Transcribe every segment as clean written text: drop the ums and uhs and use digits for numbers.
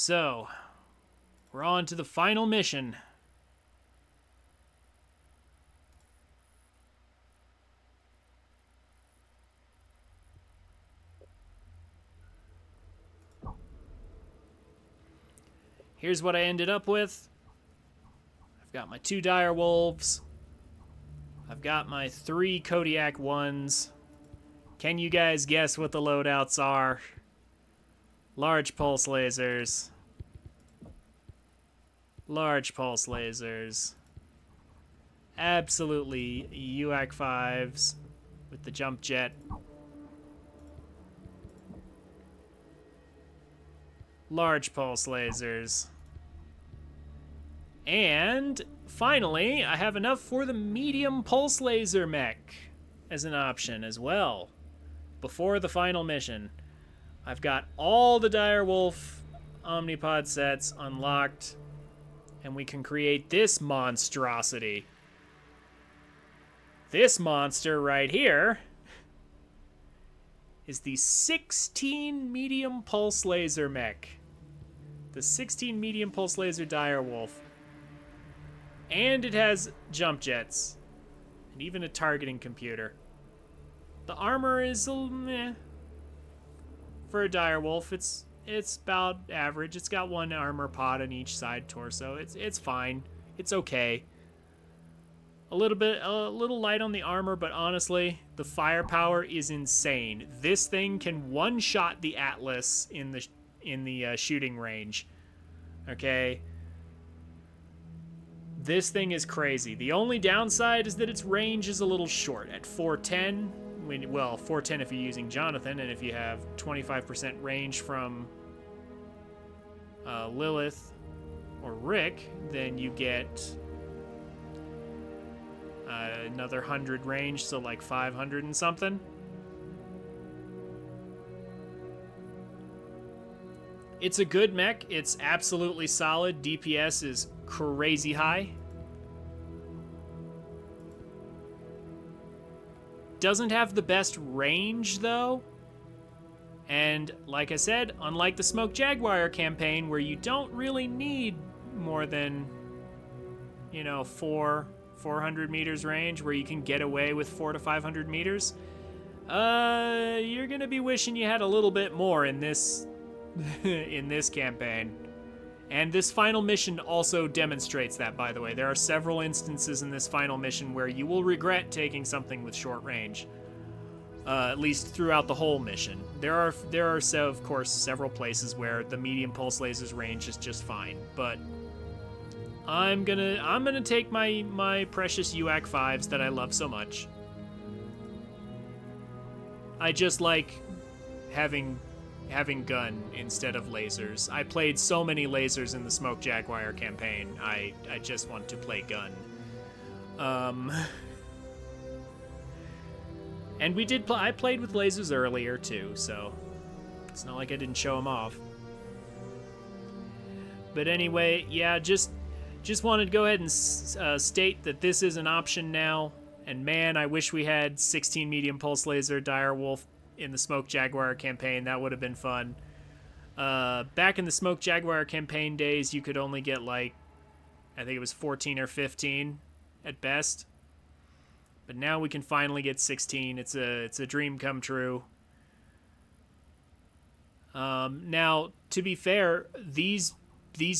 So, we're on to the final mission. Here's what I ended up with. I've got my 2 dire wolves. I've got my 3 Kodiak 1s. Can you guys guess what the loadouts are? Large pulse lasers. Large pulse lasers. Absolutely UAC 5s with the jump jet. Large pulse lasers. And finally, I have enough for the medium pulse laser mech as an option as well. Before the final mission, I've got all the Direwolf Omnipod sets unlocked, and we can create this monstrosity. This monster right here is the 16 medium pulse laser mech. The 16 medium pulse laser Direwolf. And it has jump jets. And even a targeting computer. The armor is meh. For a direwolf, it's about average. It's got 1 armor pod on each side torso. It's fine. It's okay. A little light on the armor, but honestly, the firepower is insane. This thing can one-shot the Atlas in the shooting range. Okay. This thing is crazy. The only downside is that its range is a little short at 410. Well, 410 if you're using Jonathan, and if you have 25% range from Lilith or Rick, then you get another 100 range, so like 500 and something. It's a good mech. It's absolutely solid. DPS is crazy high. Doesn't have the best range, though. And like I said, unlike the MechWarrior campaign, where you don't really need more than, 400 meters range, where you can get away with 400 to 500 meters, you're gonna be wishing you had a little bit more in this in this campaign. And this final mission also demonstrates that, by the way. There are several instances in this final mission where you will regret taking something with short range. At least throughout the whole mission. There are of course, several places where the medium pulse laser's range is just fine. But I'm gonna take my precious UAC 5s that I love so much. I just like having gun instead of lasers. I played so many lasers in the MechWarrior campaign. I just want to play gun. And I played with lasers earlier too, so it's not like I didn't show them off. But anyway, yeah, just wanted to go ahead and state that this is an option now. And man, I wish we had 16 medium pulse laser Direwolf in the MechWarrior campaign. That would have been fun. Back in the MechWarrior campaign days, you could only get I think it was 14 or 15 at best. But now we can finally get 16. It's a dream come true. Now, to be fair, these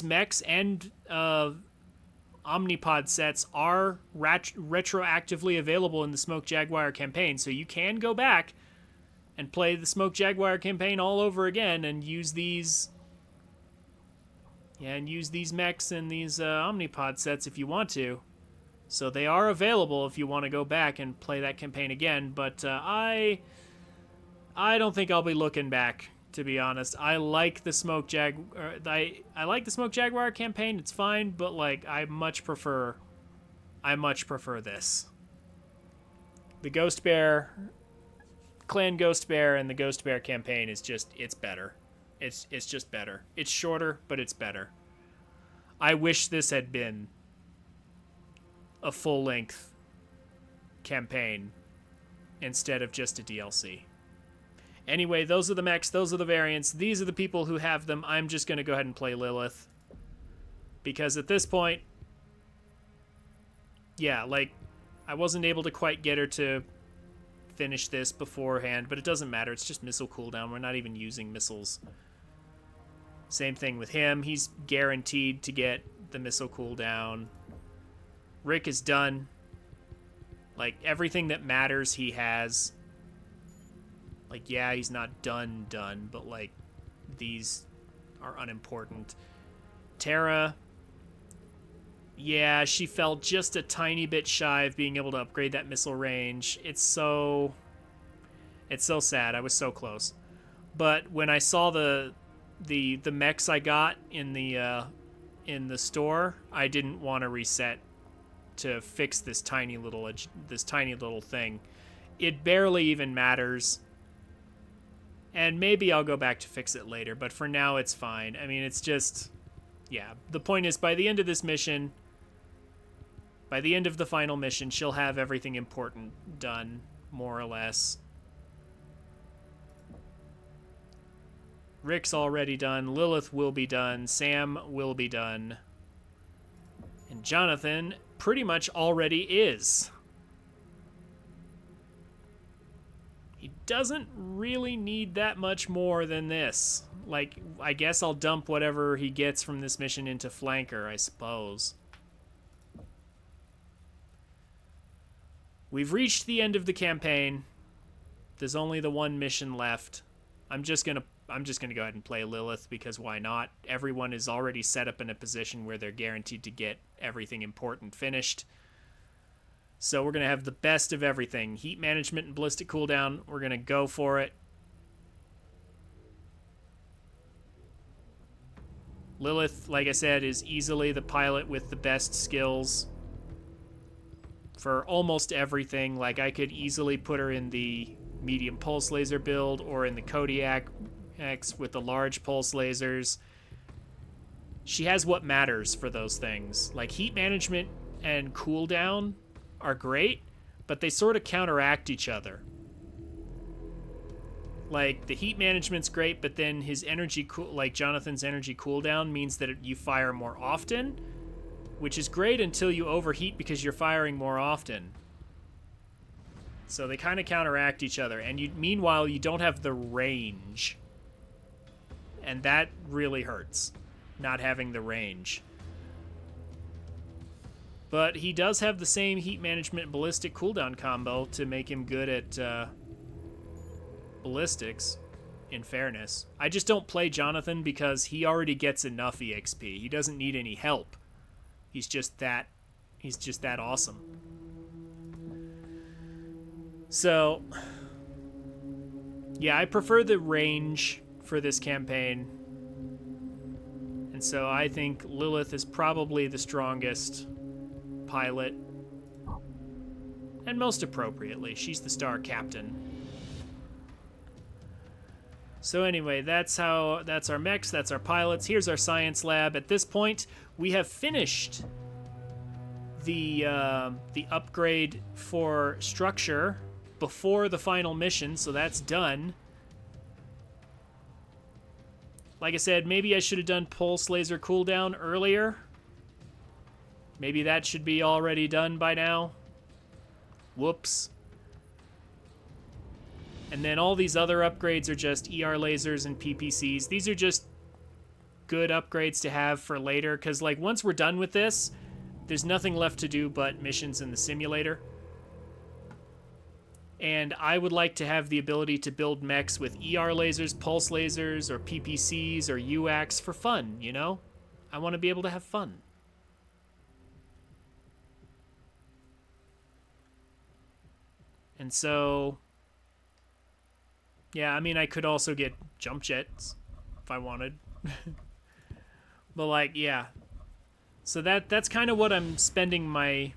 mechs and Omnipod sets are retroactively available in the MechWarrior campaign, so you can go back and play the MechWarrior campaign all over again and use these mechs and these Omnipod sets if you want to. So they are available if you want to go back and play that campaign again, but I don't think I'll be looking back, to be honest. I like the I like the MechWarrior campaign. It's fine, but I much prefer this. The Ghost Bear Clan Ghost Bear and the Ghost Bear campaign is it's better. It's just better. It's shorter, but it's better. I wish this had been a full-length campaign instead of just a DLC. Anyway, those are the mechs, those are the variants, these are the people who have them. I'm just going to go ahead and play Lilith. Because at this point, yeah, like, I wasn't able to quite get her to finish this beforehand, but it doesn't matter. It's just missile cooldown. We're not even using missiles. Same thing with him. He's guaranteed to get the missile cooldown. Rick is done. Like, everything that matters he has. Like, yeah, he's not done, but, like, these are unimportant. Terra, yeah, she fell just a tiny bit shy of being able to upgrade that missile range. It's so sad. I was so close. But when I saw the mechs I got in the store, I didn't want to reset to fix this tiny little thing. It barely even matters. And maybe I'll go back to fix it later, but for now it's fine. I mean, it's just, yeah. The point is, by the end of this mission, by the end of the final mission, she'll have everything important done, more or less. Rick's already done. Lilith will be done. Sam will be done. And Jonathan pretty much already is. He doesn't really need that much more than this. Like, I guess I'll dump whatever he gets from this mission into Flanker, I suppose. We've reached the end of the campaign. There's only the one mission left. I'm just gonna go ahead and play Lilith, because why not? Everyone is already set up in a position where they're guaranteed to get everything important finished. So we're going to have the best of everything. Heat management and ballistic cooldown. We're going to go for it. Lilith, like I said, is easily the pilot with the best skills for almost everything. Like, I could easily put her in the medium pulse laser build or in the Kodiak X with the large pulse lasers. She has what matters for those things. Like, heat management and cooldown are great, but they sort of counteract each other. Like, the heat management's great, but then his Jonathan's energy cooldown means that you fire more often, which is great until you overheat because you're firing more often. So they kind of counteract each other, and meanwhile you don't have the range. And that really hurts, not having the range. But he does have the same heat management ballistic cooldown combo to make him good at ballistics, in fairness. I just don't play Jonathan because he already gets enough EXP. He doesn't need any help. He's just that awesome. So, yeah, I prefer the range for this campaign. And so I think Lilith is probably the strongest pilot. And most appropriately, she's the star captain. So anyway, that's our mechs, that's our pilots. Here's our science lab. At this point, we have finished the upgrade for structure before the final mission, so that's done. Like I said, maybe I should have done pulse laser cooldown earlier. Maybe that should be already done by now. Whoops. And then all these other upgrades are just ER lasers and PPCs. These are just good upgrades to have for later, because, like, once we're done with this, there's nothing left to do but missions in the simulator. And I would like to have the ability to build mechs with ER lasers, pulse lasers, or PPCs, or UACs for fun, you know? I want to be able to have fun. And so, yeah, I mean, I could also get jump jets if I wanted. But, like, yeah. So that's kind of what I'm spending my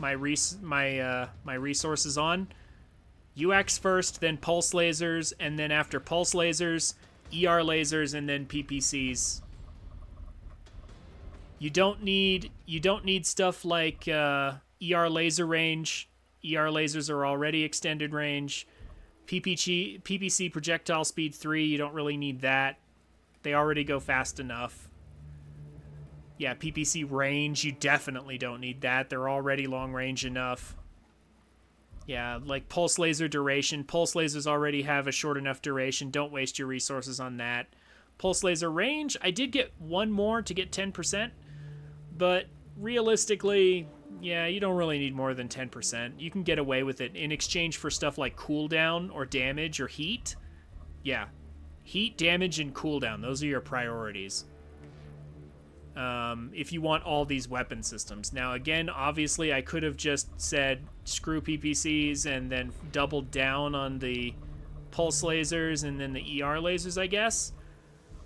resources on. UX first, then pulse lasers, and then after pulse lasers, ER lasers, and then PPCs. You don't need stuff like ER laser range. ER lasers are already extended range. PPC projectile speed 3, you don't really need that. They already go fast enough. Yeah, PPC range, you definitely don't need that. They're already long range enough. Yeah, like pulse laser duration. Pulse lasers already have a short enough duration. Don't waste your resources on that. Pulse laser range, I did get one more to get 10%, but realistically, yeah, you don't really need more than 10%. You can get away with it in exchange for stuff like cooldown or damage or heat. Yeah, heat, damage, and cooldown. Those are your priorities. If you want all these weapon systems. Now, again, obviously, I could have just said screw PPCs and then doubled down on the pulse lasers and then the ER lasers, I guess.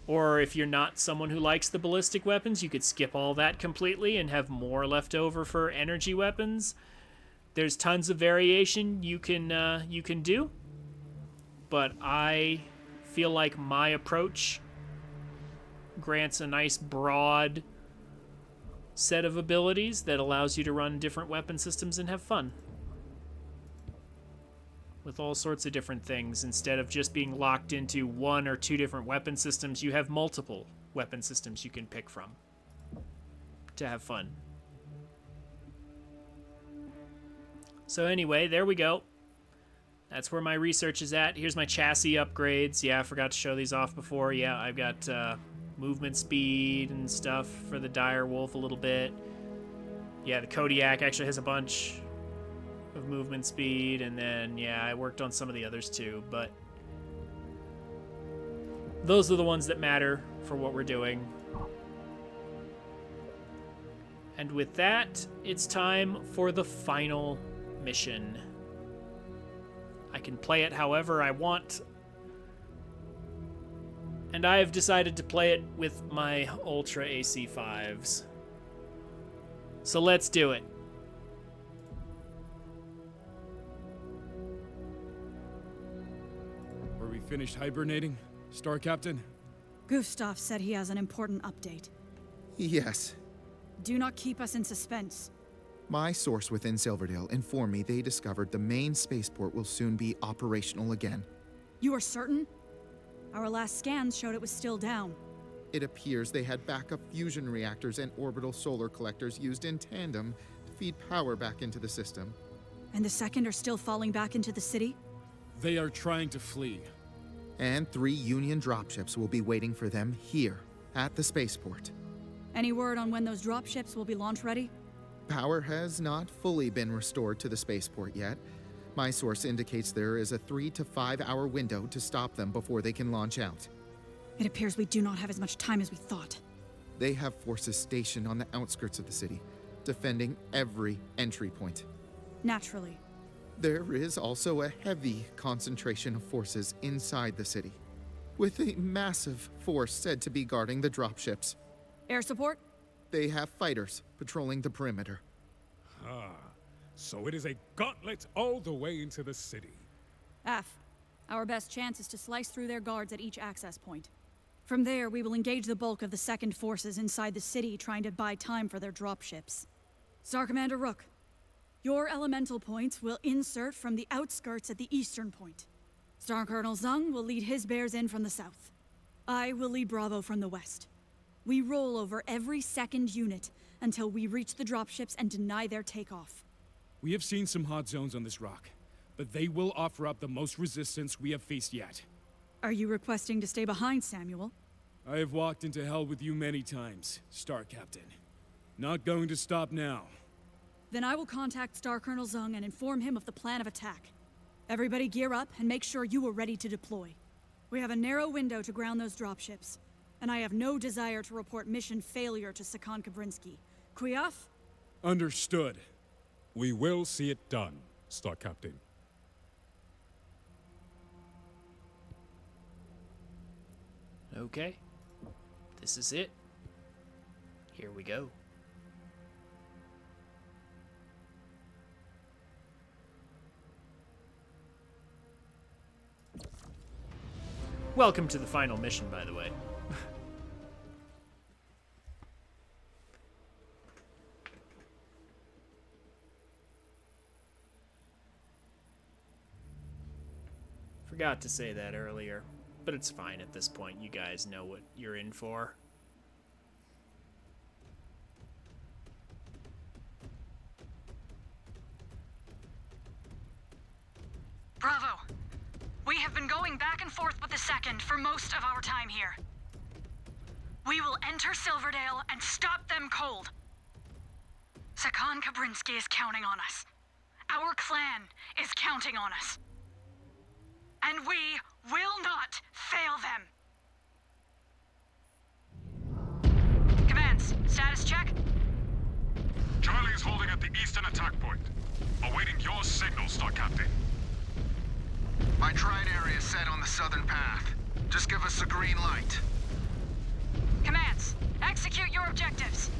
Or if you're not someone who likes the ballistic weapons, you could skip all that completely and have more left over for energy weapons. There's tons of variation you can do, but I feel like my approach grants a nice broad set of abilities that allows you to run different weapon systems and have fun with all sorts of different things. Instead of just being locked into one or two different weapon systems, you have multiple weapon systems you can pick from to have fun. So anyway, there we go. That's where my research is at. Here's my chassis upgrades. Yeah, I forgot to show these off before. Yeah, I've got movement speed and stuff for the dire wolf a little bit. Yeah, the Kodiak actually has a bunch of movement speed, and then yeah, I worked on some of the others too, but those are the ones that matter for what we're doing. And with that, it's time for the final mission. I can play it however I want, and I have decided to play it with my Ultra AC5s. So let's do it. Are we finished hibernating, Star Captain? Gustav said he has an important update. Yes. Do not keep us in suspense. My source within Silverdale informed me they discovered the main spaceport will soon be operational again. You are certain? Our last scans showed it was still down. It appears they had backup fusion reactors and orbital solar collectors used in tandem to feed power back into the system. And the second are still falling back into the city? They are trying to flee. And 3 Union dropships will be waiting for them here, at the spaceport. Any word on when those dropships will be launch ready? Power has not fully been restored to the spaceport yet. My source indicates there is a 3 to 5 hour window to stop them before they can launch out. It appears we do not have as much time as we thought. They have forces stationed on the outskirts of the city, defending every entry point. Naturally. There is also a heavy concentration of forces inside the city, with a massive force said to be guarding the dropships. Air support? They have fighters patrolling the perimeter. Ah, so it is a gauntlet all the way into the city. F. Our best chance is to slice through their guards at each access point. From there, we will engage the bulk of the second forces inside the city trying to buy time for their dropships. Star Commander Rook, your elemental points will insert from the outskirts at the eastern point. Star Colonel Zung will lead his bears in from the south. I will lead Bravo from the west. We roll over every second unit until we reach the dropships and deny their takeoff. We have seen some hot zones on this rock, but they will offer up the most resistance we have faced yet. Are you requesting to stay behind, Samuel? I have walked into hell with you many times, Star Captain. Not going to stop now. Then I will contact Star Colonel Zung and inform him of the plan of attack. Everybody gear up and make sure you are ready to deploy. We have a narrow window to ground those dropships, and I have no desire to report mission failure to Sakan Kabrinsky. Kuyaf? Understood. We will see it done, Star Captain. Okay. This is it. Here we go. Welcome to the final mission, by the way. Forgot to say that earlier, but it's fine at this point. You guys know what you're in for. Bravo! We have been going back and forth with the Second for most of our time here. We will enter Silverdale and stop them cold. Sakan Kabrinsky is counting on us. Our clan is counting on us. And we will not fail them. Commands, status check? Charlie is holding at the eastern attack point. Awaiting your signal, Star Captain. My trine area is set on the southern path. Just give us the green light. Commands, execute your objectives.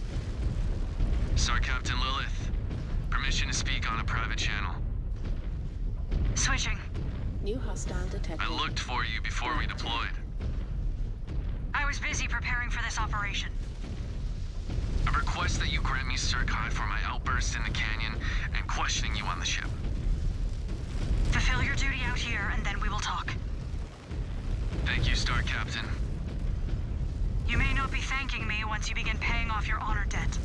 Star Captain Lilith, permission to speak on a private channel. Switching. New hostile detected. I looked for you before we deployed. I was busy preparing for this operation. I request that you grant me Circi for my outburst in the canyon and questioning you on the ship. Fulfill your duty out here, and then we will talk. Thank you, Star Captain. You may not be thanking me once you begin paying off your honor debt.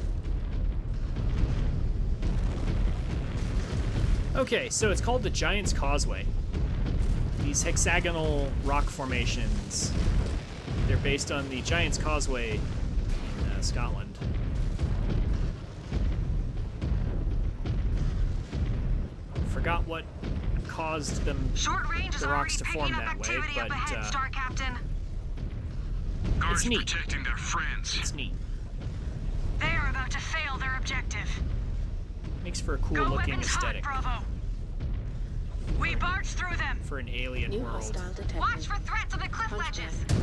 Okay, so it's called the Giant's Causeway. These hexagonal rock formations, they're based on the Giant's Causeway in Scotland. Forgot what caused them Short range is the rocks already to form picking up that way, activity up but ahead, Star Captain. Guards neat. protecting their friends. it's neat. They are about to fail their objective. Makes for a cool Go looking weapons aesthetic hot, Bravo. We barge through them. for an alien New world. hostile detected. Watch for threats on the cliff Punch ledges. back.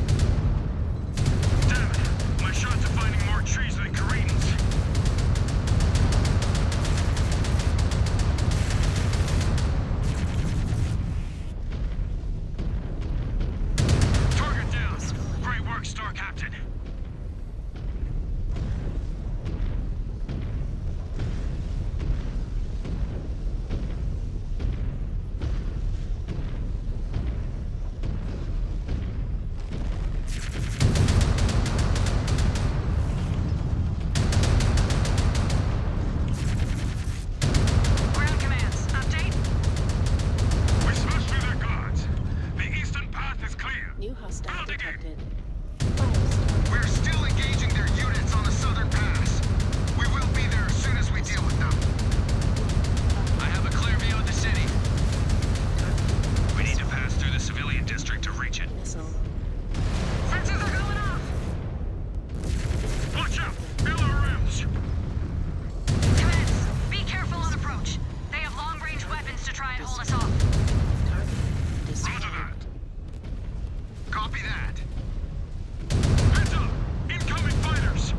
Damn it! My shots are finding more trees than Koreans. Target down. Great work, Star Captain. Ground commands, update. We smashed through their guards. The eastern path is clear. New hostile Building it. detected. We're still engaging their units on the southern pass. We will be there as soon as we deal with them. I have a clear view of the city. We need to pass through the civilian district to reach it. Missile. Sensors are going off. Watch out! Feel our rims! Commands, be careful on approach. They have long-range weapons to try and hold us off. Target destroyed. Roger that. Copy that. Heads up! Incoming fighters!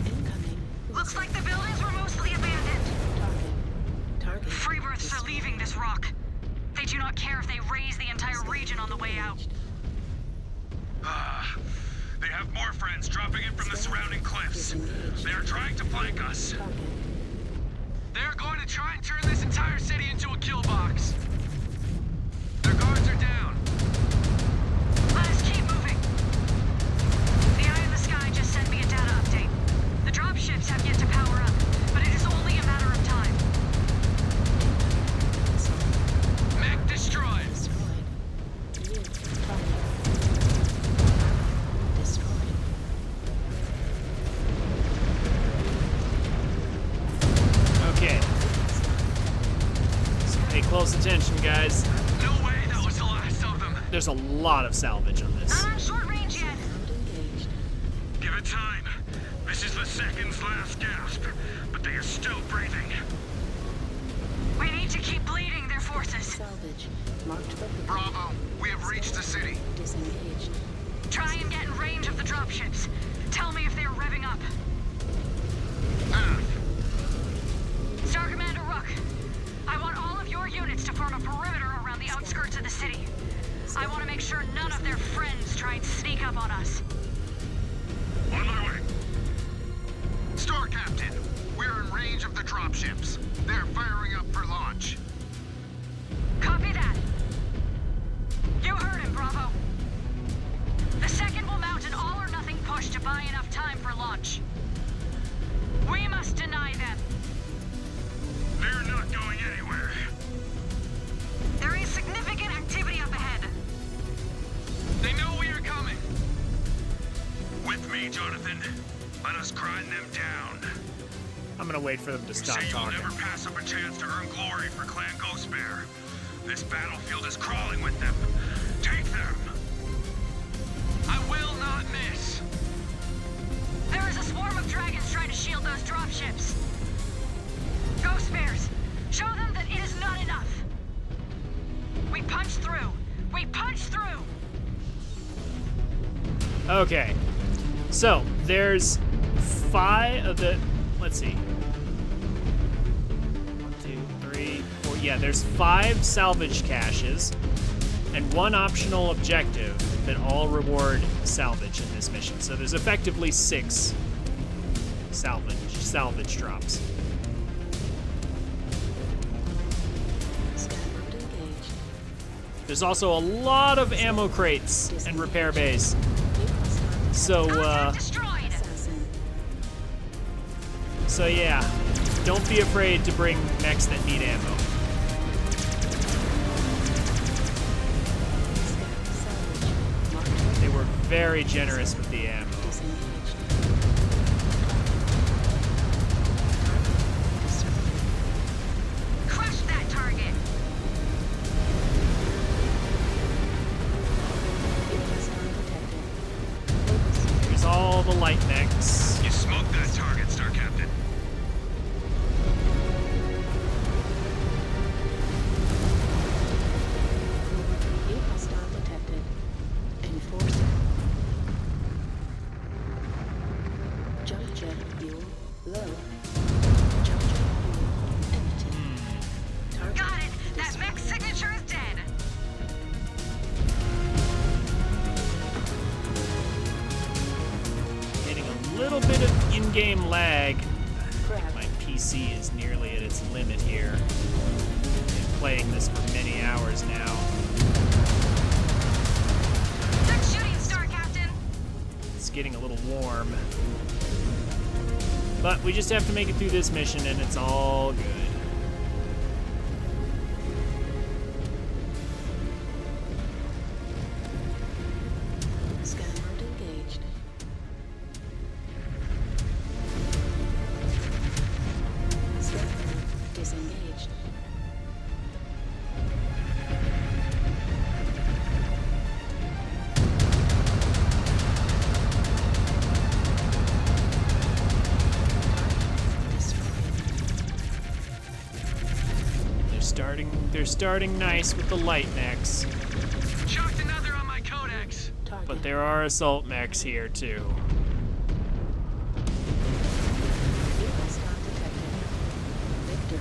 Incoming. Looks like the buildings were mostly abandoned. Target. Free births are leaving this rock. They do not care if they raise the entire region on the way out. They have more friends dropping in from the surrounding cliffs. They are trying to flank us. Target. They're going to try and turn this entire city into a kill box. Their guards are down. Let us keep moving. The Eye in the Sky just sent me a data update. The dropships have yet to power up, but it is only a matter of time. Mech destroyed. Destroyed. New target. Destroyed. Okay. So pay close attention, guys. No way that was the last of them. There's a lot of salvage on this. Not on short range yet. Sound engaged. Give it time. This is the second's last gasp, but they are still breathing. We need to keep bleeding their forces. Salvage. Marked for Bravo, we have reached the city. disengaged. Try and get in range of the dropships. Tell me if they are revving up. Aft. Star Commander Rook, I want all of your units to form a perimeter around the outskirts of the city. I want to make sure none of their friends try and sneak up on us. On my way. Star Captain, we're in range of the dropships. They're firing up for launch. Copy that. launch. We must deny them. They're not going anywhere. There is significant activity up ahead. They know we are coming. With me, Jonathan. Let us grind them down. I'm gonna wait for them to stop Say you'll talking. never pass up a chance to earn glory for Clan Ghostbear. This battlefield is crawling with them. Take them. I will not miss. There is a swarm of dragons trying to shield those dropships. Ghost Bears, show them that it is not enough. We punch through. We punch through. Okay. So, there's 5 of the... Let's see. 1, 2, 3, 4. Yeah, there's 5 salvage caches and 1 optional objective that all reward salvage in this mission. So there's effectively 6 salvage drops. Scan mode engaged. There's also a lot of ammo crates and repair bays. New hostile So, Destroyed. assassin. So yeah, don't be afraid to bring mechs that need ammo. Scan salvage. Marked They were very generous with the ammo. disengaged. Crush that target. New hostile detected. Focus. Here's all the light mechs. You smoked that target, Star Captain. New hostile detected. Enforcer. Jump jet fuel low. Jump jet fuel empty. Target Got it. That destroyed. mech signature is dead. Getting a little bit of in-game lag. Grab. My PC is nearly at its limit here. Been playing this for many hours now. Good shooting, Star Captain. It's getting a little warm. But we just have to make it through this mission and it's all good. Scan mode engaged. Scan mode disengaged. They're starting nice with the light mechs, Chucked another on my codex. Target. but there are assault mechs here too. New hostile detected. Victor.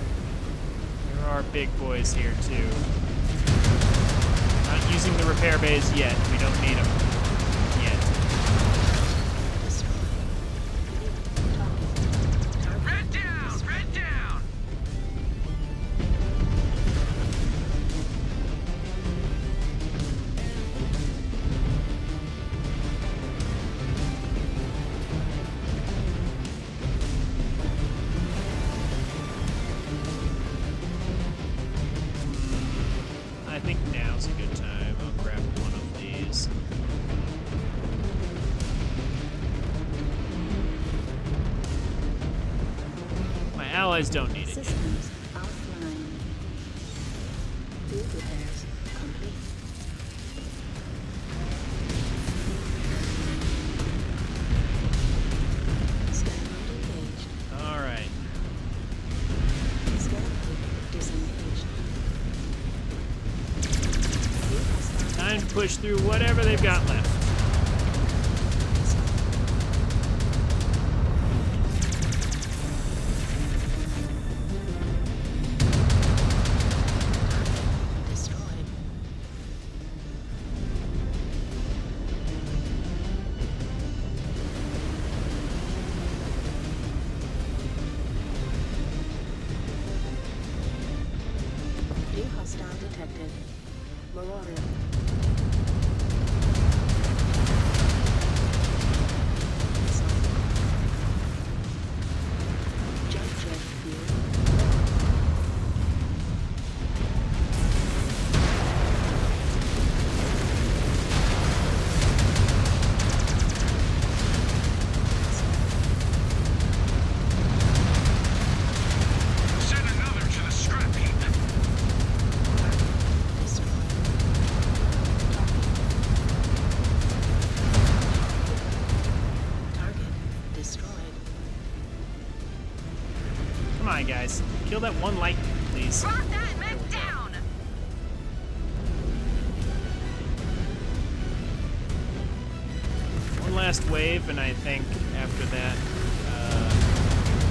There are big boys here too. Not using the repair bays yet. We don't need them yet. Destroyed. New target. Target. Red down! Red down! I think now's a good time. I'll grab one of these. My allies don't need it yet. Systems offline. Field repairs complete. Scan mode engaged. All right. Scan mode disengaged. New hostile Time to push through whatever they've got left. destroyed. New hostile detected. Marauder. on, guys. Kill that one light, please. Drop that mech down! One last wave, and I think after that,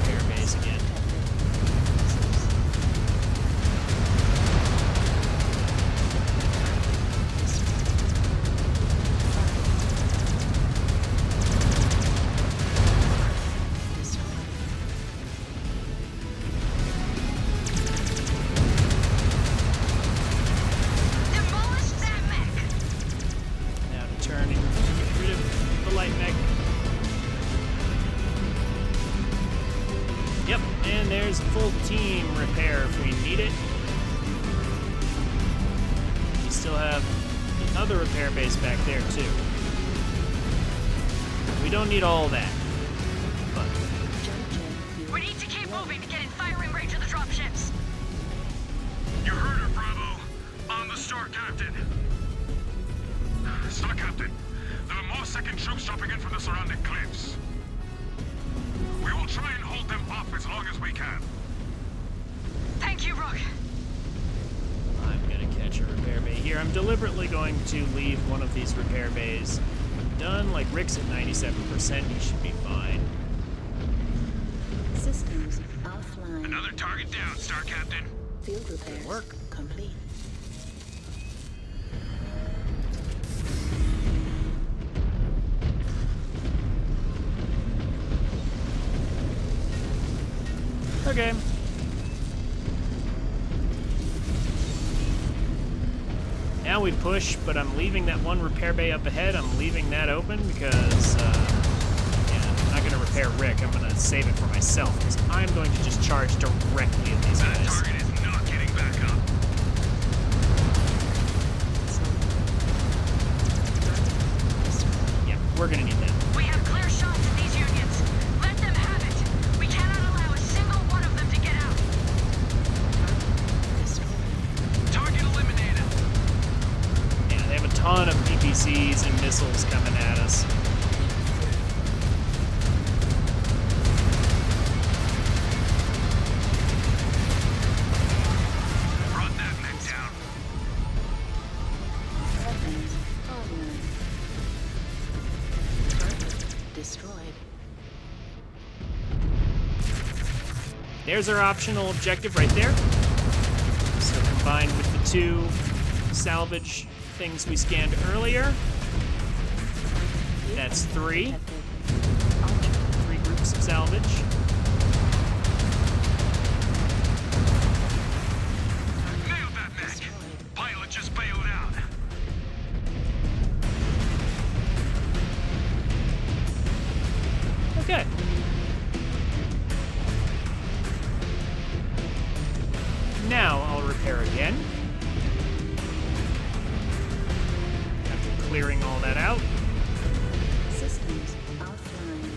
repair base again. Demolish that mech! Now to turn and get rid of the light mech. Yep, and there's full team repair if we need it. We still have another repair base back there too. We don't need all that, but Jump jet. We need to keep moving to get in firing range of the dropships. You heard her, Bravo. On the Star Captain. Star Captain, there are more second troops dropping in from the surrounding cliffs. We will try and hold them off as long as we can. Thank you, Rook. I'm gonna catch a repair bay here. I'm deliberately going to leave one of these repair bays done. Like Rick's at 97%, he should be fine. Systems offline. Another target down, Star Captain. Field repairs Work. complete. Okay. Now we push, but I'm leaving that one repair bay up ahead. I'm leaving that open because, yeah, I'm not going to repair Rick. I'm going to save it for myself because I'm going to just charge directly at these That guys. target is not getting back up. Yeah, we're going to need that. We have clear shots at these unions. Let them have it. We cannot allow a single one of them to get out. Target eliminated. Yeah, they have a ton of PPCs and missiles coming at us. Brought that mech down. Weapons online. Target destroyed. There's our optional objective right there. So combined with the two salvage things we scanned earlier, that's three. Three groups of salvage. Nailed that mech. Pilot just bailed out. Okay. Now I'll repair again. After clearing all that out. Systems offline.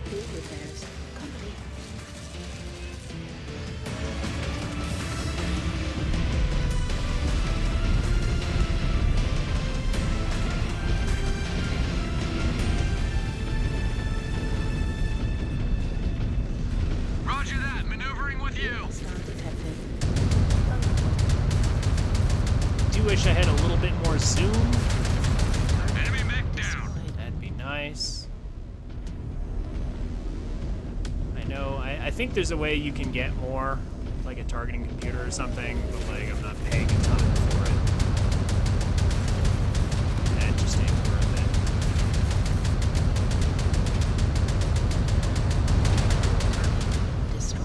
Field repairs complete. Roger that. Maneuvering with you. Star detected. Do wish I had a little bit more zoom. Enemy mech down. That'd be nice. I know, I think there's a way you can get more, like a targeting computer or something, but like I'm not paying a ton for it. That just ain't worth it. Destroyed.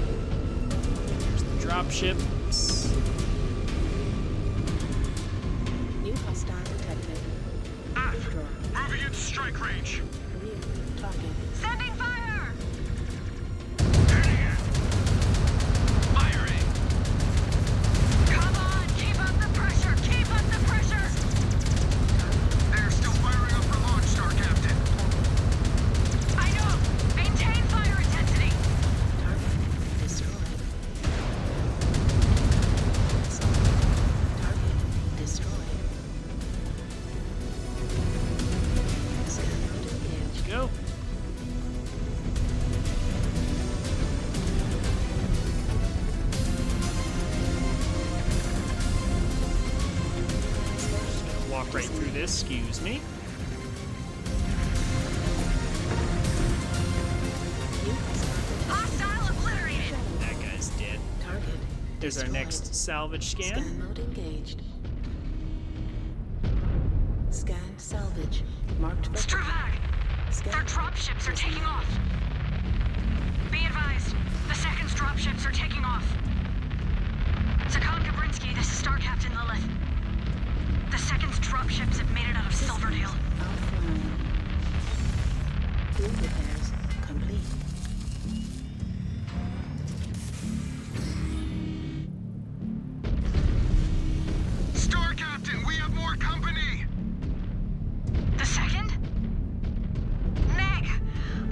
There's the drop ships. New hostile detected. Aft. Withdraw. Moving into strike range. Real target. Sending fire! Heading in. Firing. Come on, keep up the pressure! Keep up the pressure! They're still firing up for launch, Star walk right through this, excuse me. Hostile obliterated! That guy's dead. Target. There's our destroyed. next salvage scan. Scan mode engaged. Scan salvage. Marked for Stravag! Scan Their mode dropships are taking disengaged. off. Be advised, the second's dropships are taking off. Sakon Gabrinsky, this is Star Captain Lilith. The second's dropships have made it out of Silverdale. Offline. Crew repairs complete. Star Captain, we have more company! The second? Neg!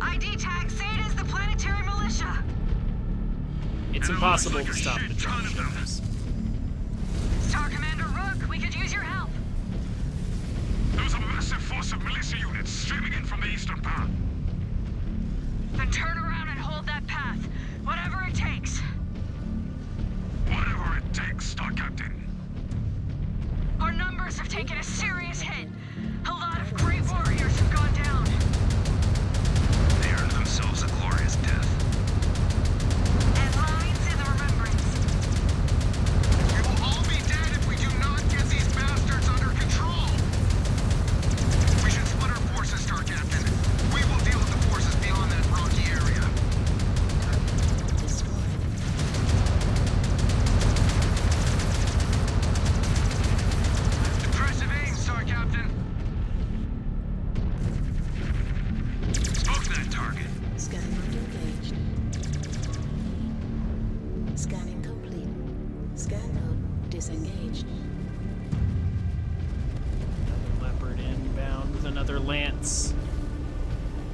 ID tag, say it is the planetary militia! It's And it impossible looks to like a stop the shit ton of them. dropships. Star Commander Rook, we could use your help. There's a massive force of militia units streaming in from the eastern path. Then turn around and hold that path. Whatever it takes. Whatever it takes, Star Captain. Our numbers have taken a serious hit. A lot of great warriors have gone down. They earned themselves a glorious death. And lines in the remembrance. We will all be dead if we do not get these bastards under control! We should split our forces, Star Captain. We will deal with the forces beyond that rocky area. Target destroyed. Impressive aim, Star Captain. Smoke that target. Scan mode engaged. Scanning complete. Scan mode disengaged. Leopard inbound with another lance.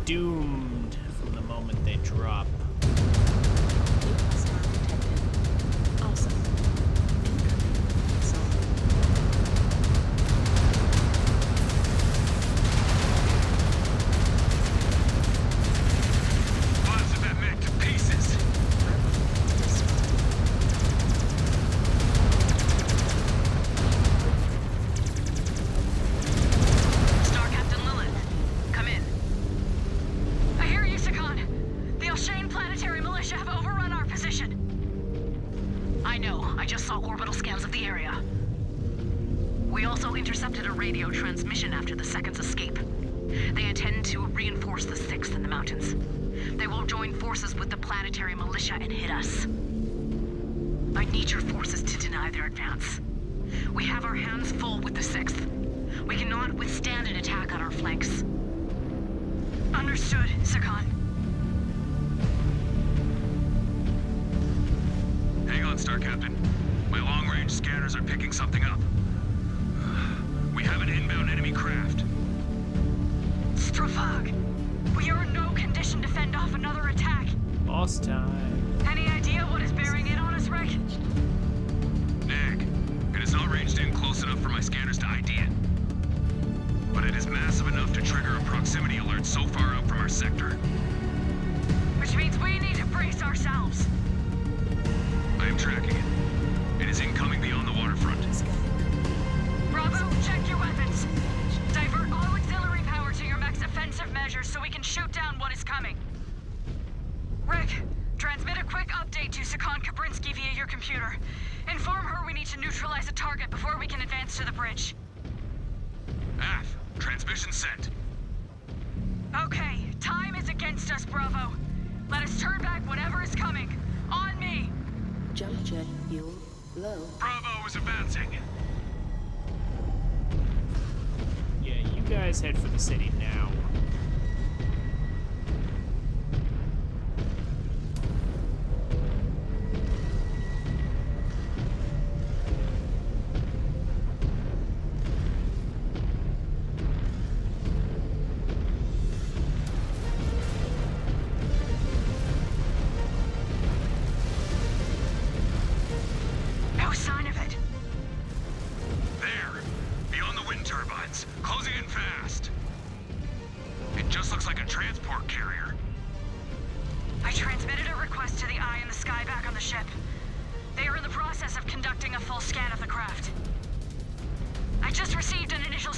Doomed from the moment they drop. New hostile detected. Awesome. Incoming. Solid. Blasted that mech to pieces. Star Captain Lilith, come in. I hear you, Sakon. The Elshane planetary militia have overrun our position. I know. I just saw orbital scans of the area. We also intercepted a radio transmission after the second's escape. They intend to reinforce the 6th in the mountains. They will join forces with the planetary militia and hit us. I need your forces to deny their advance. We have our hands full with the 6th. We cannot withstand an attack on our flanks. Understood, Sakon. Hang on, Star Captain. My long-range scanners are picking something up. We have an inbound enemy craft. Stravag, we are in no condition to fend off another attack. Boss time. Any idea what is bearing in on us, Rick? Nag, it is not ranged in close enough for my scanners to ID it. But it is massive enough to trigger a proximity alert so far out from our sector. Which means we need to brace ourselves. I am tracking it. It is incoming beyond the waterfront. Bravo, check your weapons. Divert all auxiliary power to your mech's offensive measures so we can shoot down what is coming. Rick, transmit a quick update to Sakon Kabrinsky via your computer. Inform her we need to neutralize a target before we can advance to the bridge. AF, transmission sent. Okay, time is against us, Bravo. Let us turn back whatever is coming. On me! Jump jet fuel low. Bravo is advancing. Yeah, you guys head for the city now. No sign of it. There, beyond the wind turbines, closing in fast. It just looks like a transport carrier. I transmitted a request to the Eye in the Sky back on the ship. They are in the process of conducting a full scan of the craft. I just received an initial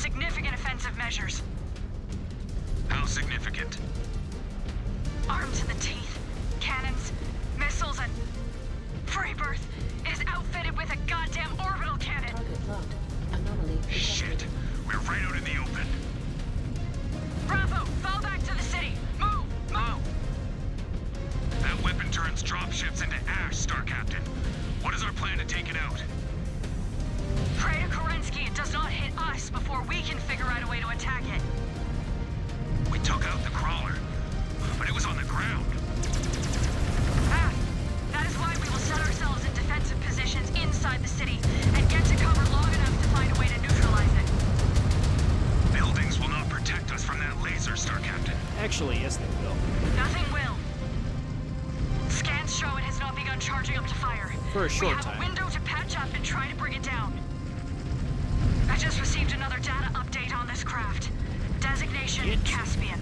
significant offensive measures. How significant? Armed to the teeth, cannons, missiles, and Freebirth is outfitted with a goddamn orbital cannon. Target locked. Anomaly detected. Shit. We're right out in the open. Bravo, fall back to the city. Move, move. That weapon turns dropships into ash, Star Captain. What is our plan to take it out? Pray to Kerensky it does not hit us before we can figure out a way to attack it. We took out the crawler, but it was on the ground. That is why we will set ourselves in defensive positions inside the city and get to cover long enough to find a way to neutralize it. Buildings will not protect us from that laser, Star Captain. Actually, yes, they will. Nothing will. Scans show it has not begun charging up to fire. For a short We have time. a window to patch up and try to bring it down. I just received another data update on this craft. Designation Caspian.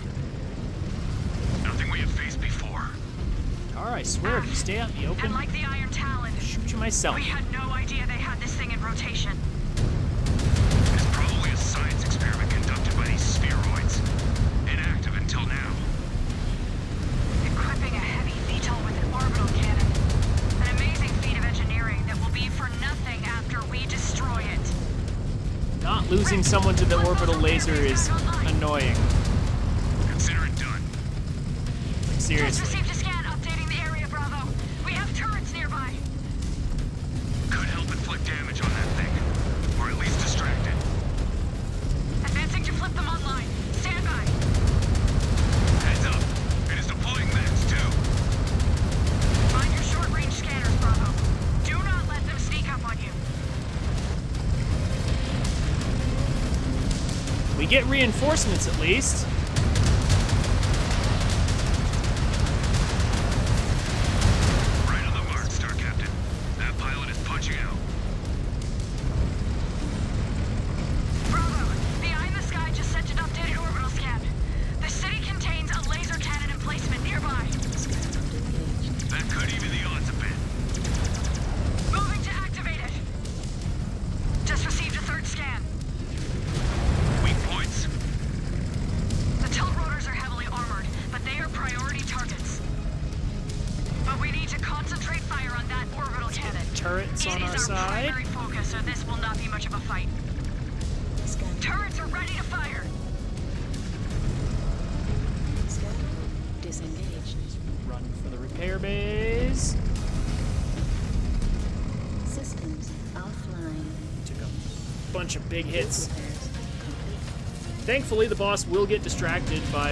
Nothing we have faced before. I swear, if you stay out in the open, And like the Iron Talon, I'll shoot you myself. we had no idea they had this thing in rotation. It is probably a science experiment conducted by these spheroids. Inactive until now. Equipping a heavy VTOL with an orbital cannon. An amazing feat of engineering that will be for nothing after we destroy it. Not losing someone to the orbital laser is annoying. Consider it done. Like, Just seriously. received a scan updating the area, Bravo. We have turrets nearby. Could help inflict damage on that thing. Or at least distract it. Advancing to flip them online. Stand by. Heads up. It is deploying meds, too. Mind your short-range scanners, Bravo. Do not let them sneak up on you. We get reinforcements at least. Right on the mark, Star Captain. That pilot is punching out. Bravo, the Eye in the Sky just sent an updated orbital scan. The city contains a laser cannon emplacement nearby. That could even the odds a bit. Moving to activate it. Just received a third scan. Weak points. The tilt rotors are heavily armored, but they are priority targets. But we need to concentrate fire on that orbital cannon. Turrets on It our is our side. primary focus, so this will not be much of a fight. Scan. Turrets are ready to fire. Scan mode disengaged. Run for the repair bays. Systems offline. Took a bunch of big hits. Repairs complete. Thankfully, the boss will get distracted by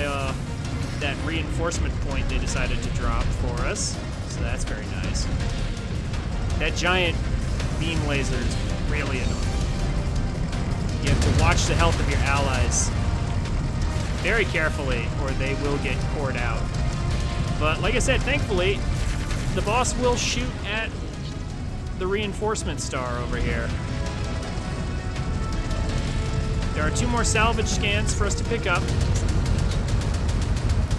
that reinforcement point they decided to drop for us. So that's very nice. That giant beam laser is really annoying. You have to watch the health of your allies very carefully, or they will get poured out. But like I said, thankfully, the boss will shoot at the reinforcement star over here. There are 2 more salvage scans for us to pick up,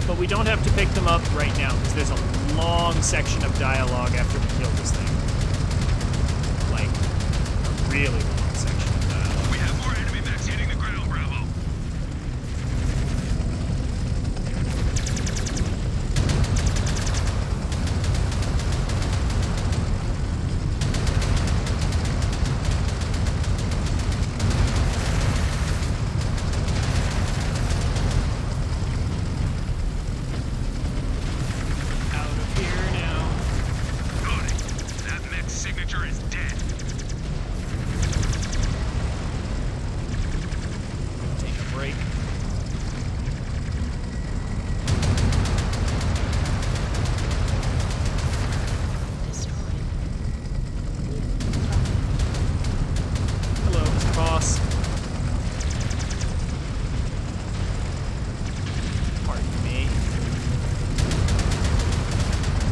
but we don't have to pick them up right now because there's a long section of dialogue after we kill this thing. Like, a really long section of dialogue. We have more enemy mechs hitting the ground, Bravo. Out of here now. Got it. That mech's signature is dead. Take a break. Destroyed. Hello, Mr. Boss. Pardon me.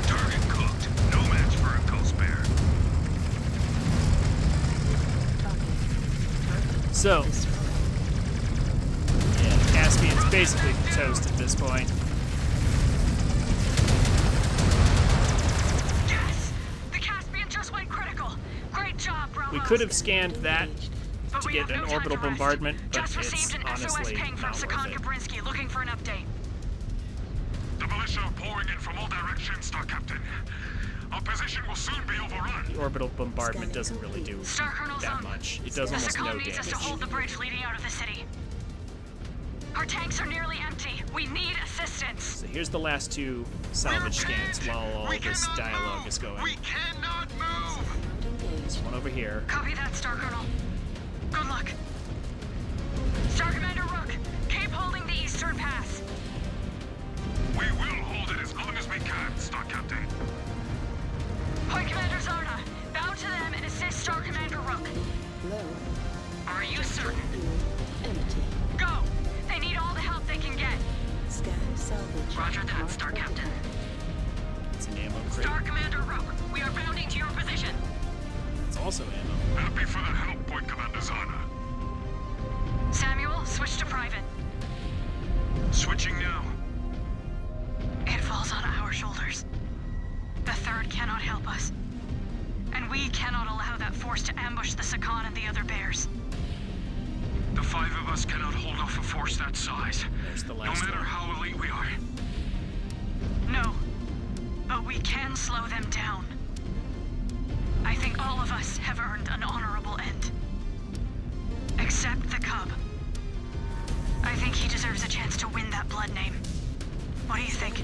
Target cooked. No match for a Ghost Bear. Target. So, Destroyed. yeah, Caspian's basically toast at this point. Yes! The Caspian just went critical. Great job, Bravo. We could have scanned that But to we get have an no time orbital to rest. bombardment, but Just it's received an SOS honestly ping from not worth Sakan it. Kabrinsky looking for an update. The militia are pouring in from all directions, Star Captain. Our position will soon be overrun. The orbital bombardment doesn't really do Star Colonel that Zone. much. It does The almost no Sakan needs us to hold damage. the bridge leading out of the city. Our tanks are nearly empty. We need assistance. So here's the last two salvage scans while all this dialogue is going. We cannot move! There's one over here. Copy that, Star Colonel. Good luck. Star Commander Rook, keep holding the eastern pass. We will hold it as long as we can, Star Captain. Point Commander Zarna, bow to them and assist Star Commander Rook. Low. Are you certain? Empty. Go! They need all the help they can get. Scan salvage. Roger that, Star Captain. It's an ammo crate. Star Commander Rook, we are bounding to your position. It's also ammo. Happy for the help, Point Commander Zana. Samuel, switch to private. Switching now. It falls on our shoulders. The Third cannot help us. And we cannot allow that force to ambush the Sakan and the other bears. The 5 of us cannot hold off a force that size. There's the No last matter one. how elite we are. No. But we can slow them down. I think all of us have earned an honorable end. Except the Cub. I think he deserves a chance to win that blood name. What do you think?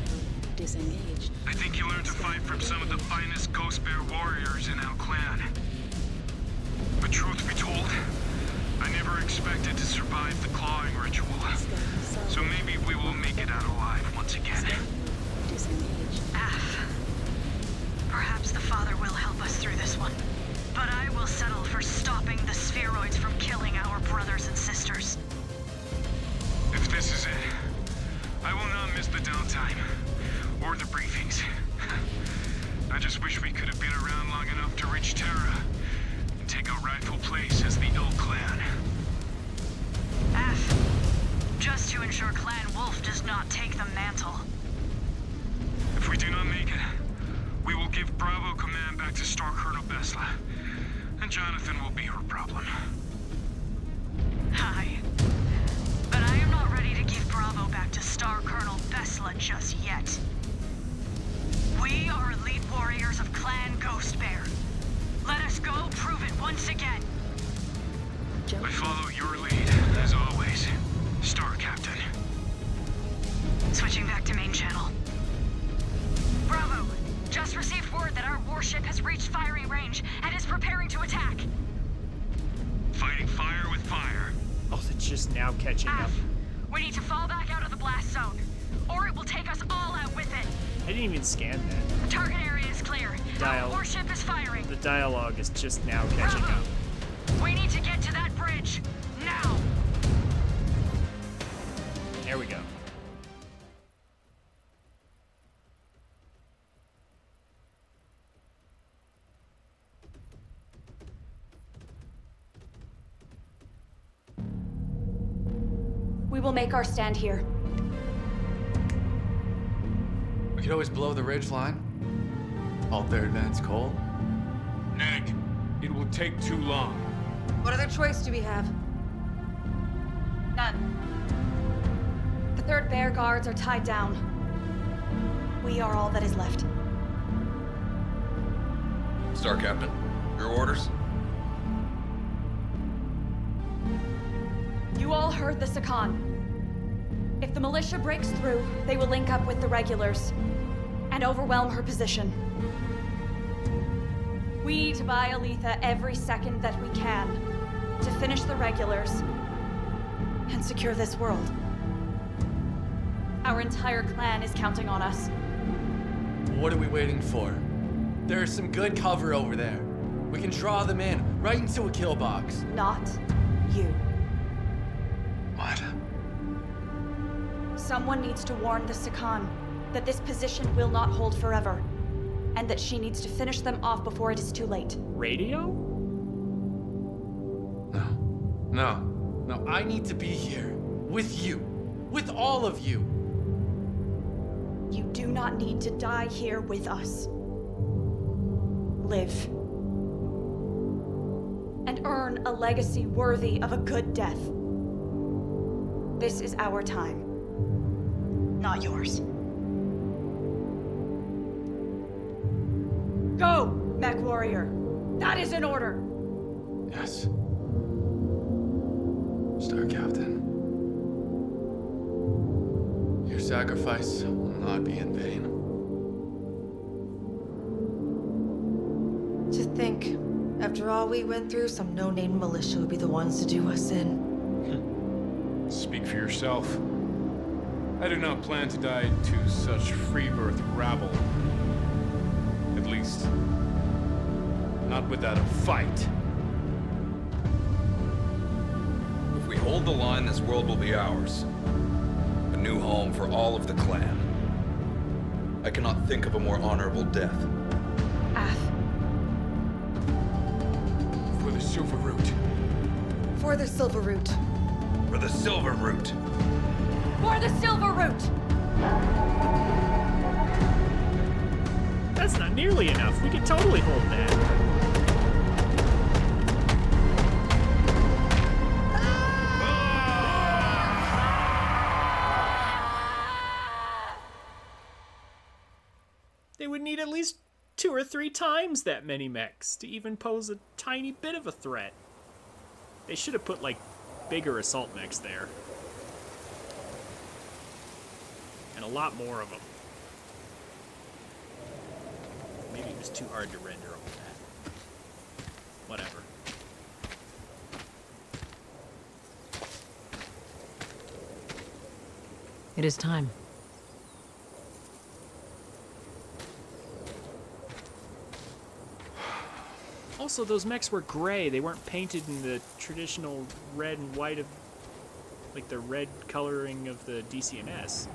Disengaged. I think you learned to fight from some of the finest Ghost Bear warriors in our clan. But truth be told, I never expected to survive the clawing ritual. Scan salvage. So maybe we will make it out alive once again. Disengaged. Perhaps the Father will help us through this one. But I will settle for stopping the spheroids from killing our brothers and sisters. If this is it, I will not miss the downtime or the briefings. I just wish we could have been around long enough to reach Terra and take our rightful place as the Ill Clan. Just to ensure Clan Wolf does not take the mantle. If we do not make it, we will give Bravo command back to Star Colonel Besla, and Jonathan will be her problem. Aye. But I am not ready to give Bravo back to Star Colonel Besla just yet. We are elite warriors of Clan Ghost Bear. Let us go prove it once again. I follow your lead, as always, Star Captain. Switching back to main channel. Bravo! Just received word that our warship has reached firing range and is preparing to attack. Fighting fire with fire. Oh, it's just now catching up. We need to fall back out of the blast zone, or it will take us all out with it. I didn't even scan that. The target area is clear. Dial. Our warship is firing. The dialogue is just now catching Bravo! up. We need to get to that bridge. Now! There we go. We will make our stand here. We could always blow the ridge line. Halt their advance coal. Neg, it will take too long. What other choice do we have? None. The Third Bear Guards are tied down. We are all that is left. Star Captain, your orders? You all heard the Sakan. If the militia breaks through, they will link up with the regulars and overwhelm her position. We need to buy Aletha every second that we can to finish the regulars and secure this world. Our entire clan is counting on us. What are we waiting for? There's some good cover over there. We can draw them in, right into a kill box. Not you. What? Someone needs to warn the Sakan that this position will not hold forever, and that she needs to finish them off before it is too late. Radio? No, I need to be here. With you. With all of you. You do not need to die here with us. Live. And earn a legacy worthy of a good death. This is our time, not yours. Go, MechWarrior. That is an order. Yes. Star Captain. Your sacrifice will not be in vain. To think, after all we went through, some no-name militia would be the ones to do us in. Speak for yourself. I do not plan to die to such free-birth rabble. At least, not without a fight. If we hold the line, this world will be ours. A new home for all of the clan. I cannot think of a more honorable death. For the Silver Root. For the Silver Root. For the Silver Root. For the Silver Root! That's not nearly enough. We could totally hold that. They would need at least 2 or 3 times that many mechs to even pose a tiny bit of a threat. They should have put, like, bigger assault mechs there. And a lot more of them. Maybe it was too hard to render all that. Whatever. It is time. Also, those mechs were gray. They weren't painted in the traditional red and white of, like, the red coloring of the DCMS.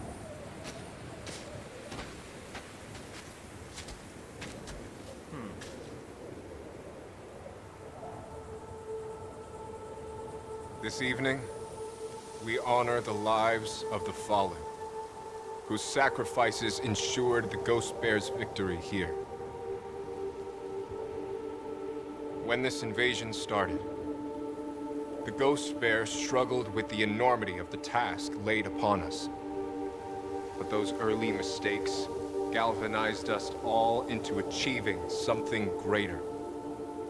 This evening, we honor the lives of the fallen, whose sacrifices ensured the Ghost Bear's victory here. When this invasion started, the Ghost Bear struggled with the enormity of the task laid upon us. But those early mistakes galvanized us all into achieving something greater.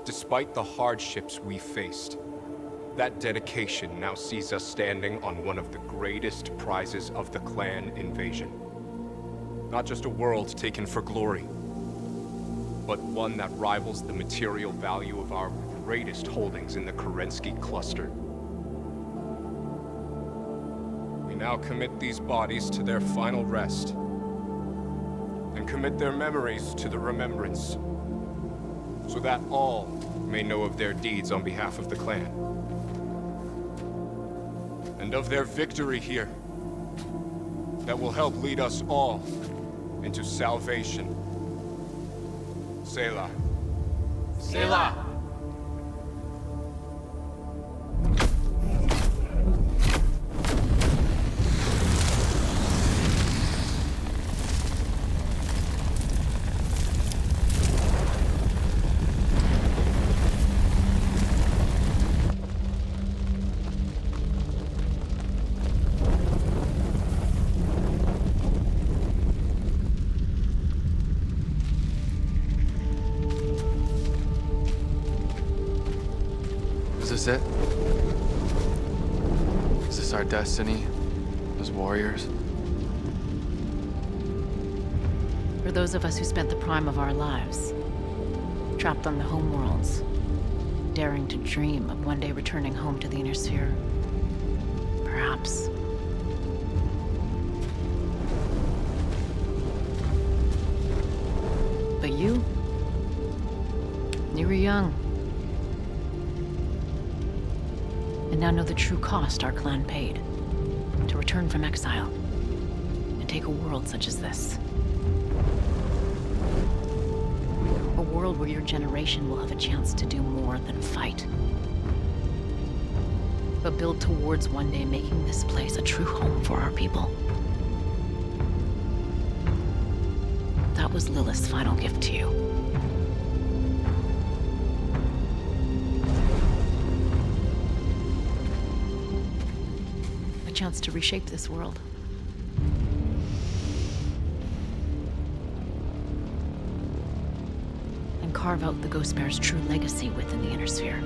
Despite the hardships we faced, that dedication now sees us standing on one of the greatest prizes of the clan invasion. Not just a world taken for glory, but one that rivals the material value of our greatest holdings in the Kerensky cluster. We now commit these bodies to their final rest, and commit their memories to the remembrance, so that all may know of their deeds on behalf of the clan. And of their victory here, that will help lead us all into salvation. Selah. Selah! Is this it? Is this our destiny as warriors? For those of us who spent the prime of our lives, trapped on the homeworlds, daring to dream of one day returning home to the Inner Sphere, perhaps. But you were young. And now know the true cost our clan paid to return from exile and take a world such as this. A world where your generation will have a chance to do more than fight, but build towards one day making this place a true home for our people. That was Lilith's final gift to you. chance to reshape this world. And carve out the Ghost Bear's true legacy within the Inner Sphere.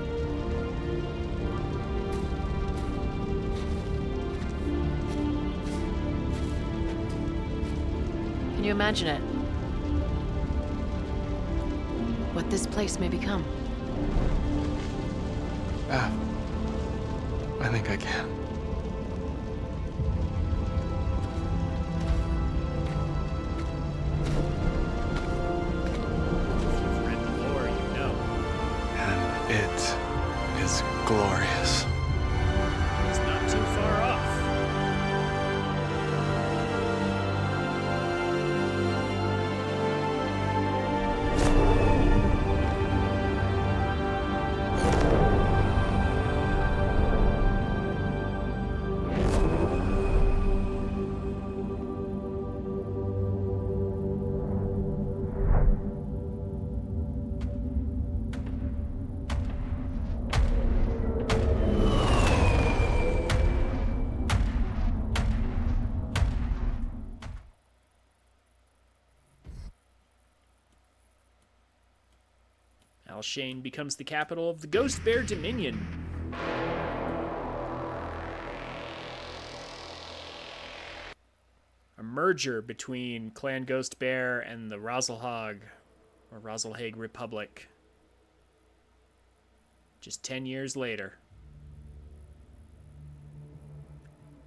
Can you imagine it? What this place may become? I think I can. It is glorious. It's not too far off. Alshane becomes the capital of the Ghost Bear Dominion. A merger between Clan Ghost Bear and the Razelhag, or Razelhag Republic. Just 10 years later.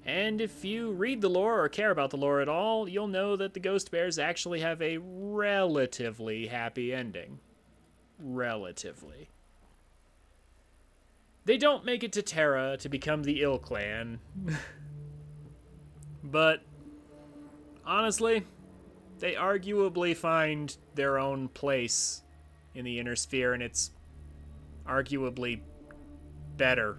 And if you read the lore or care about the lore at all, you'll know that the Ghost Bears actually have a relatively happy ending. Relatively. They don't make it to Terra to become the Ill Clan. But, honestly, they arguably find their own place in the Inner Sphere, and it's arguably better.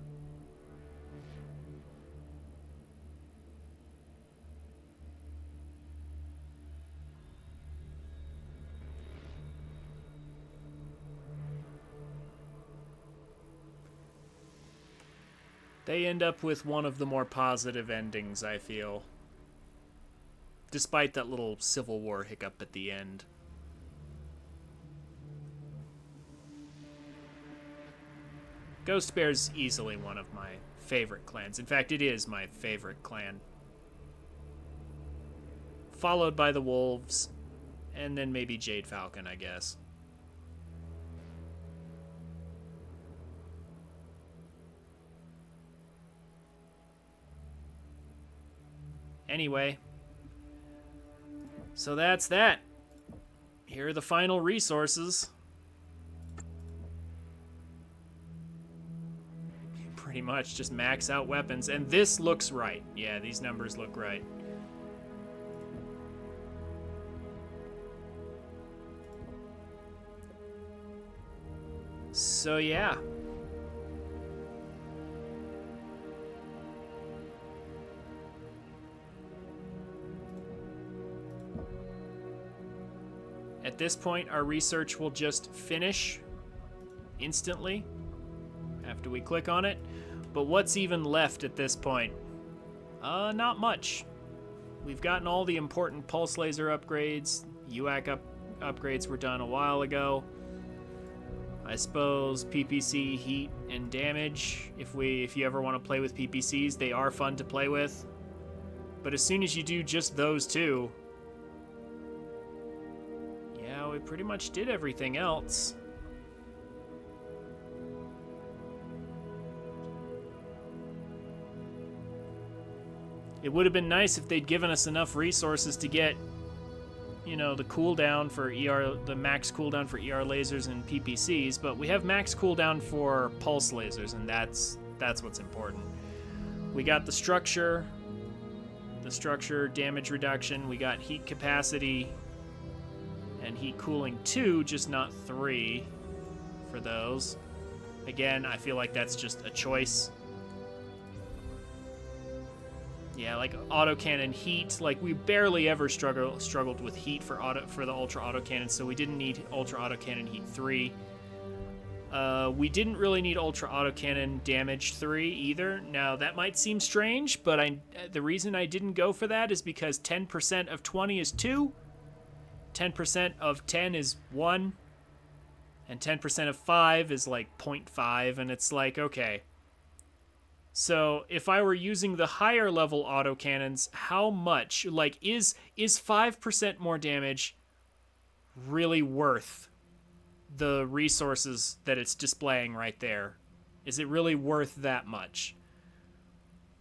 They end up with one of the more positive endings, I feel. Despite that little Civil War hiccup at the end. Ghost Bear's easily one of my favorite clans. In fact, it is my favorite clan. Followed by the Wolves, and then maybe Jade Falcon, I guess. Anyway, so that's that. Here are the final resources. Pretty much just max out weapons, and this looks right. Yeah, these numbers look right. So yeah. At this point, our research will just finish instantly after we click on it. But what's even left at this point? Not much. We've gotten all the important pulse laser upgrades. UAC upgrades were done a while ago. I suppose PPC, heat, and damage. If you ever want to play with PPCs, they are fun to play with. But as soon as you do just those two, we pretty much did everything else. It would have been nice if they'd given us enough resources to get, you know, the cooldown for ER, the max cooldown for ER lasers and PPCs, but we have max cooldown for pulse lasers, and that's what's important. We got the structure damage reduction, we got heat capacity, and heat cooling 2, just not 3 for those. Again, I feel like that's just a choice. Yeah, like autocannon heat, like we barely ever struggled with heat for the ultra autocannon, so we didn't need ultra autocannon heat 3. We didn't really need Ultra Autocannon Damage 3 either. Now, that might seem strange, but the reason I didn't go for that is because 10% of 20 is 2, 10% of 10 is 1, and 10% of 5 is like 0.5, and it's like, okay. So, if I were using the higher level autocannons, how much? Like, is 5% more damage really worth the resources that it's displaying right there? Is it really worth that much?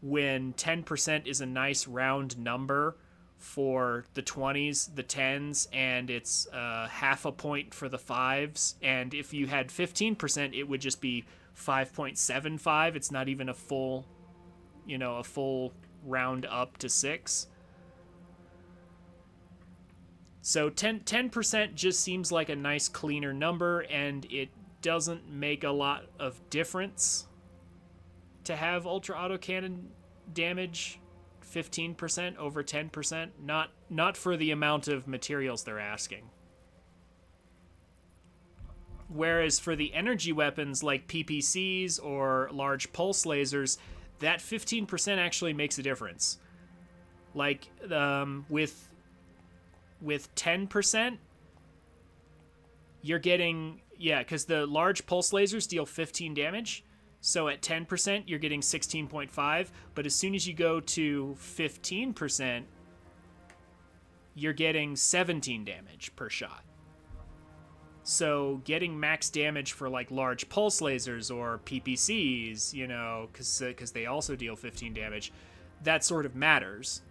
When 10% is a nice round number for the 20s, the 10s, and it's half a point for the 5s, and if you had 15%, it would just be 5.75. It's not even a full, a full round up to 6. So 10% just seems like a nice cleaner number, and it doesn't make a lot of difference to have Ultra Autocannon damage 15% over 10%. Not for the amount of materials they're asking. Whereas for the energy weapons like PPCs or large pulse lasers, that 15% actually makes a difference. Like, with 10%, you're getting, because the large pulse lasers deal 15 damage. So at 10%, you're getting 16.5. But as soon as you go to 15%, you're getting 17 damage per shot. So getting max damage for like large pulse lasers or PPCs, because they also deal 15 damage, that sort of matters.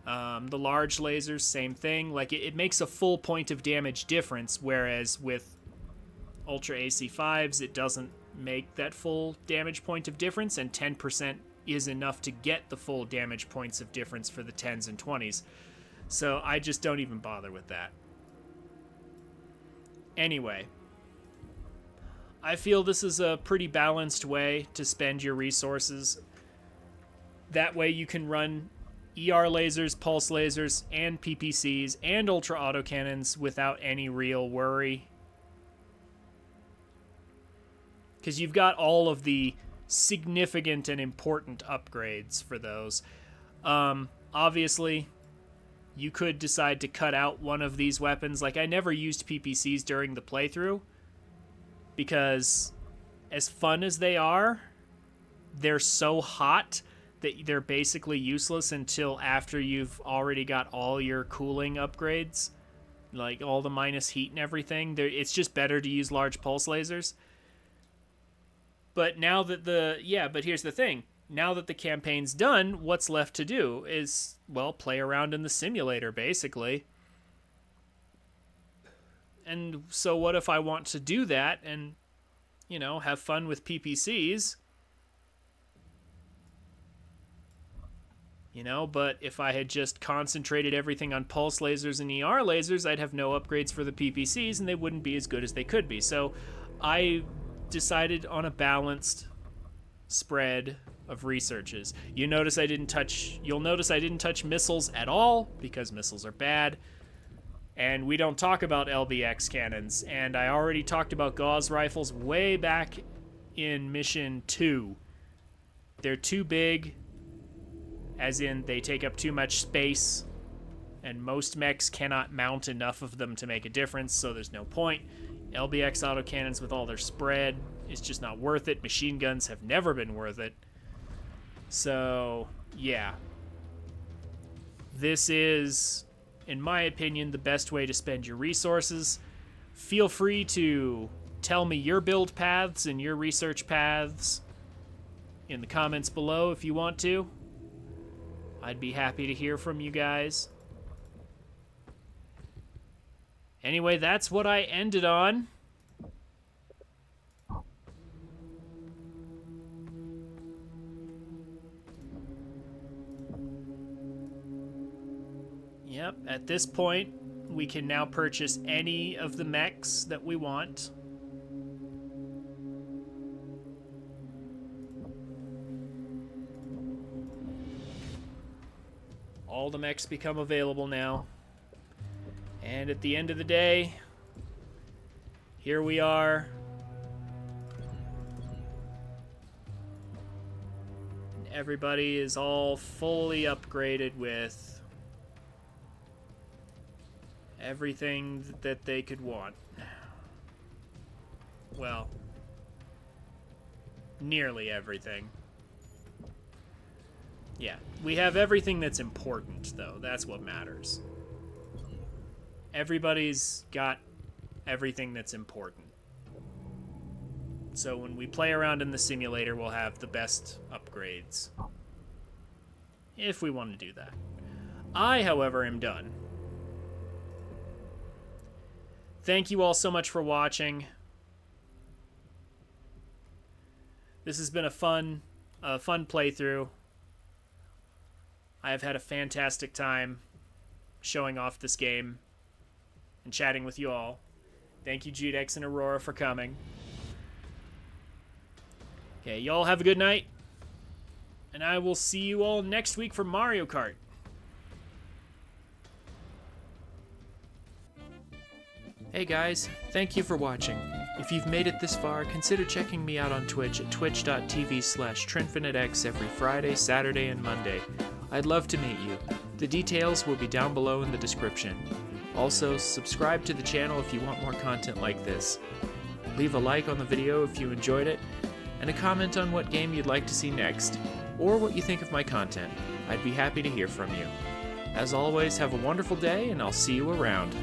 The large lasers, same thing. Like, it makes a full point of damage difference, whereas with Ultra AC5s, it doesn't make that full damage point of difference, and 10% is enough to get the full damage points of difference for the 10s and 20s. So I just don't even bother with that. Anyway, I feel this is a pretty balanced way to spend your resources. That way you can run ER lasers, pulse lasers, and PPCs, and Ultra Autocannons without any real worry. Because you've got all of the significant and important upgrades for those. Obviously, you could decide to cut out one of these weapons. Like, I never used PPCs during the playthrough, because as fun as they are, they're so hot that they're basically useless until after you've already got all your cooling upgrades, like all the minus heat and everything. It's just better to use large pulse lasers. But now that but here's the thing. Now that the campaign's done, what's left to do is, well, play around in the simulator, basically. And so what if I want to do that and, have fun with PPCs? But if I had just concentrated everything on pulse lasers and ER lasers, I'd have no upgrades for the PPCs, and they wouldn't be as good as they could be. So I decided on a balanced spread of researches. You'll notice I didn't touch missiles at all, because missiles are bad. And we don't talk about LBX cannons. And I already talked about Gauss rifles way back in Mission 2. They're too big, as in they take up too much space, and most mechs cannot mount enough of them to make a difference, so there's no point. LBX autocannons with all their spread is just not worth it. Machine guns have never been worth it. So, yeah. This is, in my opinion, the best way to spend your resources. Feel free to tell me your build paths and your research paths in the comments below if you want to. I'd be happy to hear from you guys. Anyway, that's what I ended on. Yep, at this point, we can now purchase any of the mechs that we want. All the mechs become available now. And at the end of the day, here we are. Everybody is all fully upgraded with everything that they could want. Well, nearly everything. Yeah, we have everything that's important, though. That's what matters. Everybody's got everything that's important. So when we play around in the simulator, we'll have the best upgrades. If we want to do that. I, however, am done. Thank you all so much for watching. This has been a fun playthrough. I have had a fantastic time showing off this game and chatting with you all. Thank you, Judex and Aurora, for coming. Okay, y'all have a good night. And I will see you all next week for Mario Kart. Hey guys, thank you for watching. If you've made it this far, consider checking me out on Twitch at twitch.tv/TrinfiniteX every Friday, Saturday, and Monday. I'd love to meet you. The details will be down below in the description. Also, subscribe to the channel if you want more content like this. Leave a like on the video if you enjoyed it, and a comment on what game you'd like to see next, or what you think of my content. I'd be happy to hear from you. As always, have a wonderful day, and I'll see you around.